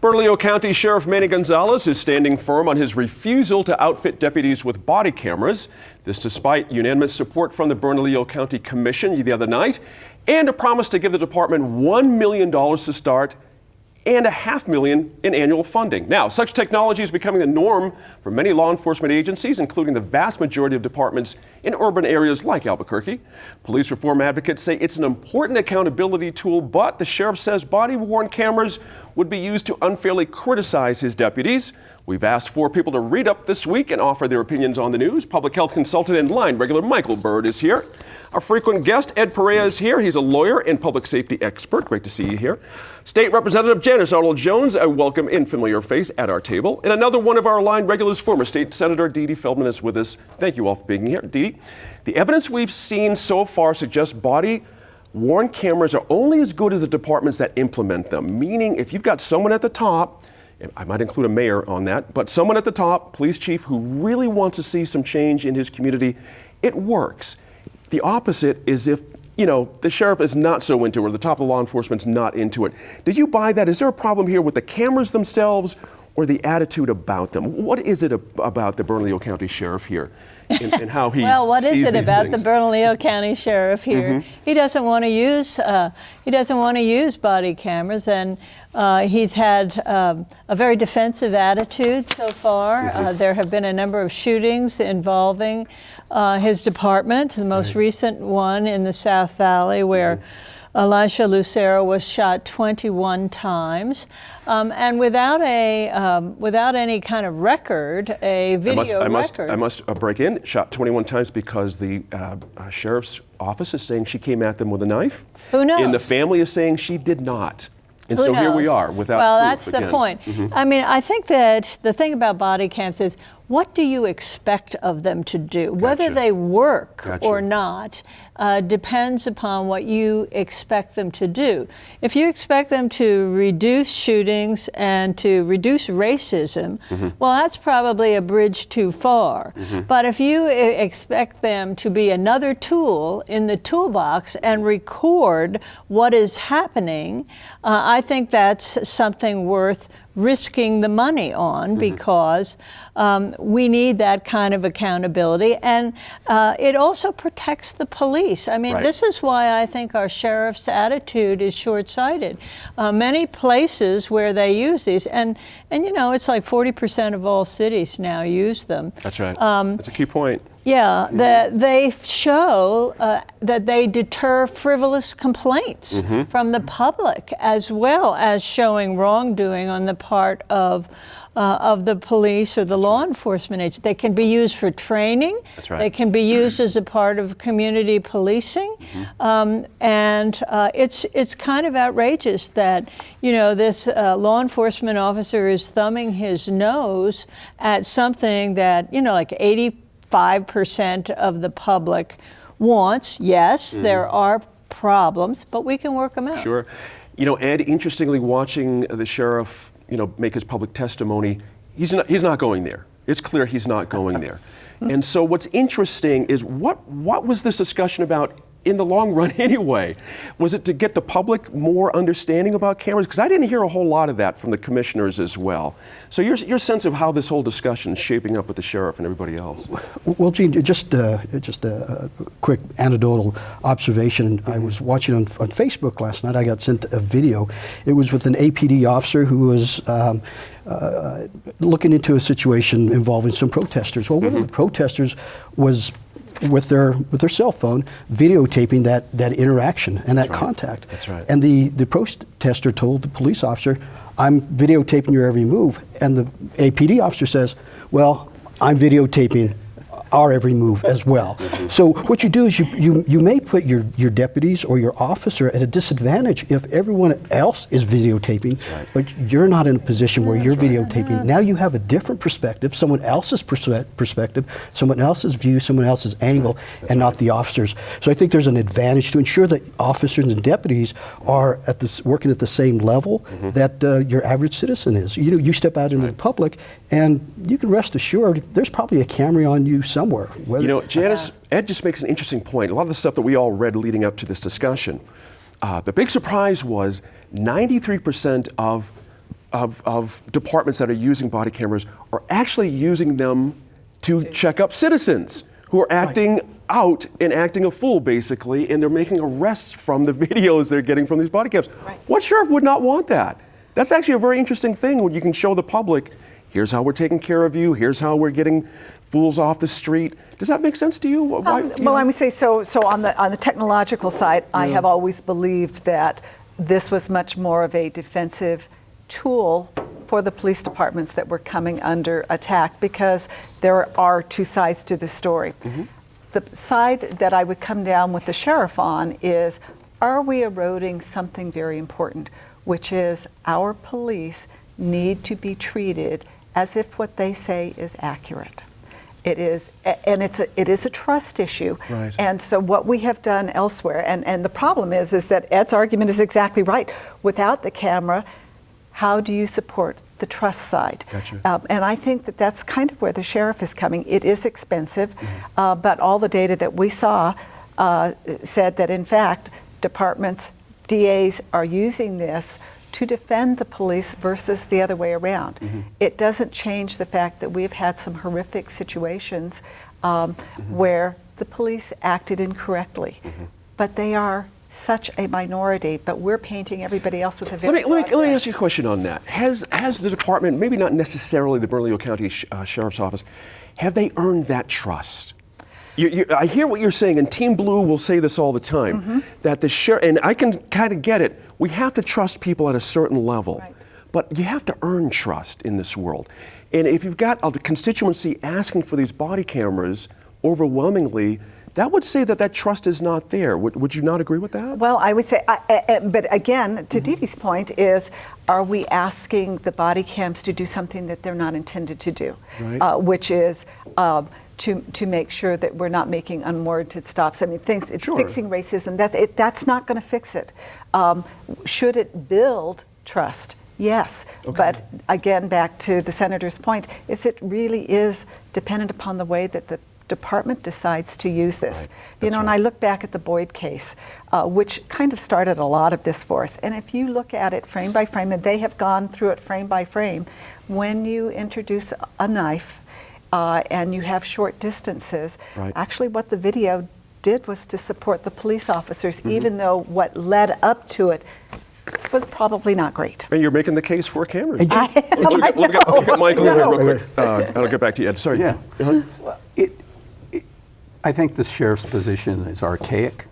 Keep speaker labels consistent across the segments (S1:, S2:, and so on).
S1: Bernalillo County Sheriff Manny Gonzalez is standing firm on his refusal to outfit deputies with body cameras. This despite unanimous support from the Bernalillo County Commission the other night and a promise to give the department $1 million to start and $500,000 in annual funding. Now, such technology is becoming the norm for many law enforcement agencies, including the vast majority of departments in urban areas like Albuquerque. Police reform advocates say it's an important accountability tool, but the sheriff says body-worn cameras would be used to unfairly criticize his deputies. We've asked 4 people to read up this week and offer their opinions on the news. Public health consultant and line regular Michael Bird is here. Our frequent guest, Ed Perea, is here. He's a lawyer and public safety expert. Great to see you here. State Representative Janice Arnold-Jones, a welcome and familiar face at our table. And another one of our line regulars, former State Senator Dee Dee Feldman, is with us. Thank you all for being here. Dee Dee, the evidence we've seen so far suggests body-worn cameras are only as good as the departments that implement them, meaning if you've got someone at the top, and I might include a mayor on that, but someone at the top, police chief, who really wants to see some change in his community, it works. The opposite is if, the sheriff is not so into it, or the top of the law enforcement's not into it. Do you buy that? Is there a problem here with the cameras themselves or the attitude about them? What is it about the Bernalillo County Sheriff here and how he
S2: Well, what is it about
S1: things?
S2: the Bernalillo County Sheriff here? He doesn't want to use body cameras, and he's had a very defensive attitude so far. There have been a number of shootings involving his department, the most recent one in the South Valley where Elisha Lucero was shot 21 times, and without any kind of record, a video record.
S1: I must break in. Shot 21 times because the sheriff's office is saying she came at them with a knife.
S2: Who knows?
S1: And the family is saying she did not. And
S2: Who
S1: so
S2: knows?
S1: here we are without
S2: Well,
S1: proof
S2: that's
S1: again.
S2: the point. I mean, I think that the thing about body cams is, what do you expect of them to do? Whether they work or not depends upon what you expect them to do. If you expect them to reduce shootings and to reduce racism, well, that's probably a bridge too far. But if you expect them to be another tool in the toolbox and record what is happening, I think that's something worth risking the money on, because we need that kind of accountability, and it also protects the police. I mean, this is why I think our sheriff's attitude is short-sighted. Many places where they use these, and it's like 40% of all cities now use them.
S1: That's right. That's a key point.
S2: Yeah, they show that they deter frivolous complaints from the public, as well as showing wrongdoing on the part of the police or the law enforcement agents. They can be used for training.
S1: That's right.
S2: They can be used as a part of community policing, and it's kind of outrageous that this law enforcement officer is thumbing his nose at something that like 85% of the public wants. Yes, there are problems, but we can work them out.
S1: Sure. Ed, interestingly, watching the sheriff, make his public testimony, he's not going there. It's clear he's not going there. And so what's interesting is what was this discussion about in the long run anyway? Was it to get the public more understanding about cameras? Because I didn't hear a whole lot of that from the commissioners as well. So your sense of how this whole discussion is shaping up with the sheriff and everybody else?
S3: Well, Gene, just a quick anecdotal observation. I was watching on Facebook last night. I got sent a video. It was with an APD officer who was looking into a situation involving some protesters. Well, one of the protesters was with their cell phone videotaping that interaction and that contact.
S1: That's right.
S3: And the protester told the police officer, "I'm videotaping your every move." And the APD officer says, "Well, I'm videotaping our every move as well." So what you do is you may put your deputies or your officer at a disadvantage if everyone else is videotaping, but you're not in a position where you're videotaping. Now you have a different perspective, someone else's perspective, someone else's view, someone else's angle, and not the officers. So I think there's an advantage to ensure that officers and deputies are working at the same level that your average citizen is. You step out into the public, and you can rest assured there's probably a camera on you somewhere.
S1: Janice, Ed just makes an interesting point. A lot of the stuff that we all read leading up to this discussion, the big surprise was 93% of of departments that are using body cameras are actually using them to check up citizens who are acting out and acting a fool, basically, and they're making arrests from the videos they're getting from these body cams.
S4: Right.
S1: What sheriff would not want that? That's actually a very interesting thing when you can show the public, here's how we're taking care of you, here's how we're getting fools off the street. Does that make sense to you?
S4: Well, I would say so on the technological side, I have always believed that this was much more of a defensive tool for the police departments that were coming under attack, because there are two sides to the story. The side that I would come down with the sheriff on is, are we eroding something very important, which is our police need to be treated as if what they say is accurate. It is, and it is a trust issue.
S1: Right.
S4: And so what we have done elsewhere, and the problem is that Ed's argument is exactly right. Without the camera, how do you support the trust side?
S1: Gotcha.
S4: And I think that that's kind of where the sheriff is coming. It is expensive, but all the data that we saw said that in fact, departments, DAs are using this to defend the police versus the other way around. It doesn't change the fact that we've had some horrific situations where the police acted incorrectly, but they are such a minority, but we're painting everybody else with a very
S1: Let me ask you a question on that. Has the department, maybe not necessarily the Bernalillo County Sheriff's Office, have they earned that trust? I hear what you're saying, and Team Blue will say this all the time, that the sheriff, and I can kind of get it, we have to trust people at a certain level,
S4: Right.
S1: but you have to earn trust in this world. And if you've got a constituency asking for these body cameras overwhelmingly, that would say that trust is not there. Would you not agree with that?
S4: Well, I would say, but again, to Dee Dee's point is, are we asking the body cams to do something that they're not intended to do?
S1: Right.
S4: Which is to make sure that we're not making unwarranted stops. I mean,
S1: Sure.
S4: fixing racism, that's not going to fix it. Should it build trust? Yes.
S1: Okay.
S4: But again, back to the senator's point, it really is dependent upon the way that the department decides to use this.
S1: Right.
S4: You
S1: That's
S4: know, and
S1: right.
S4: I look back at the Boyd case, which kind of started a lot of this for us. And if you look at it frame by frame, and they have gone through it frame by frame, when you introduce a knife and you have short distances,
S1: Right.
S4: actually what the video did was to support the police officers, even though what led up to it was probably not great.
S1: And you're making the case for cameras.
S3: And
S4: I
S1: Let me get Michael in here
S4: know.
S1: real quick. I'll get back to you, Ed. Sorry.
S5: Yeah.
S1: Uh-huh.
S5: Well, I think the sheriff's position is archaic.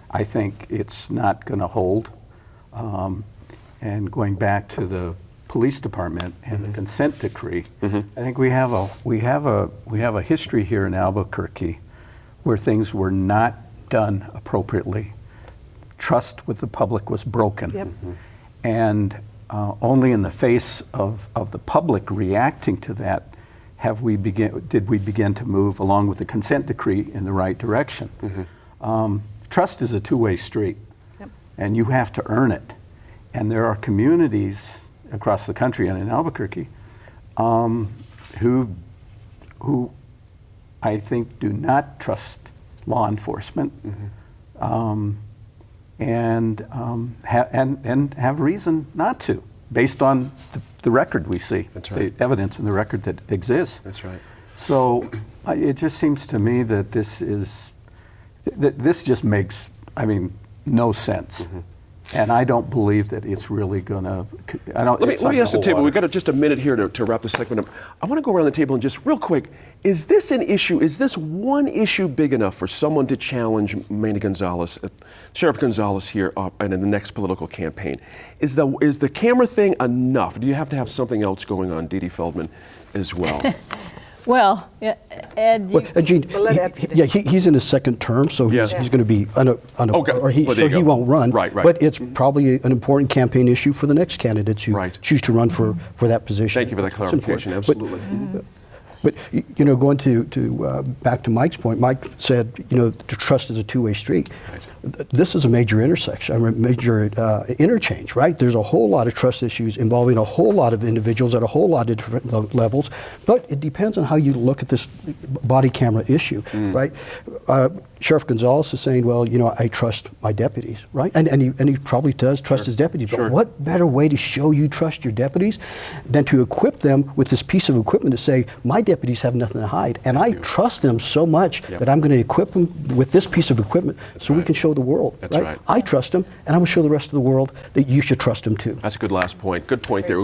S5: I think it's not going to hold. And going back to the police department and the consent decree, I think we have a history here in Albuquerque where things were not done appropriately. Trust with the public was broken.
S4: Yep.
S5: And only in the face of the public reacting to that did we begin to move along with the consent decree in the right direction. Trust is a two-way street,
S4: Yep.
S5: and you have to earn it. And there are communities across the country and in Albuquerque who I think do not trust law enforcement. And have reason not to, based on the record we see,
S1: That's right.
S5: the evidence in the record that exists.
S1: That's right.
S5: So it just seems to me that this just makes, no sense. And I don't believe that it's really going to.
S1: Let me ask the table. We've got just a minute here to wrap this segment up. I want to go around the table and just real quick, is this an issue? Is this one issue big enough for someone to challenge Manny Gonzalez, Sheriff Gonzalez here and in the next political campaign? Is the camera thing enough? Do you have to have something else going on, Dee Dee Feldman, as well?
S2: Well, Ed, you,
S3: Gene,
S4: Well, let Ed get in.
S3: he's in his second term, so he's
S1: Yeah.
S3: going to be
S1: Okay.
S3: or he
S1: Well, there you
S3: he
S1: go.
S3: won't run.
S1: Right.
S3: But it's probably an important campaign issue for the next candidates who
S1: Right.
S3: choose to run for that position.
S1: Thank you for that
S3: It's important.
S1: clarification. Absolutely.
S3: But going to back to Mike's point, Mike said, the trust is a two-way street.
S1: Right.
S3: this is a major intersection, a major interchange, right? There's a whole lot of trust issues involving a whole lot of individuals at a whole lot of different levels, but it depends on how you look at this body camera issue, right? Sheriff Gonzalez is saying, well, you know, I trust my deputies, right? And he probably does trust his deputies, but what better way to show you trust your deputies than to equip them with this piece of equipment to say, my deputies have nothing to hide, and I trust them so much that I'm going to equip them with this piece of equipment so we can show the world.
S1: That's right.
S3: I trust them, and I'm going to show the rest of the world that you should trust them too.
S1: That's a good last point. Good point there.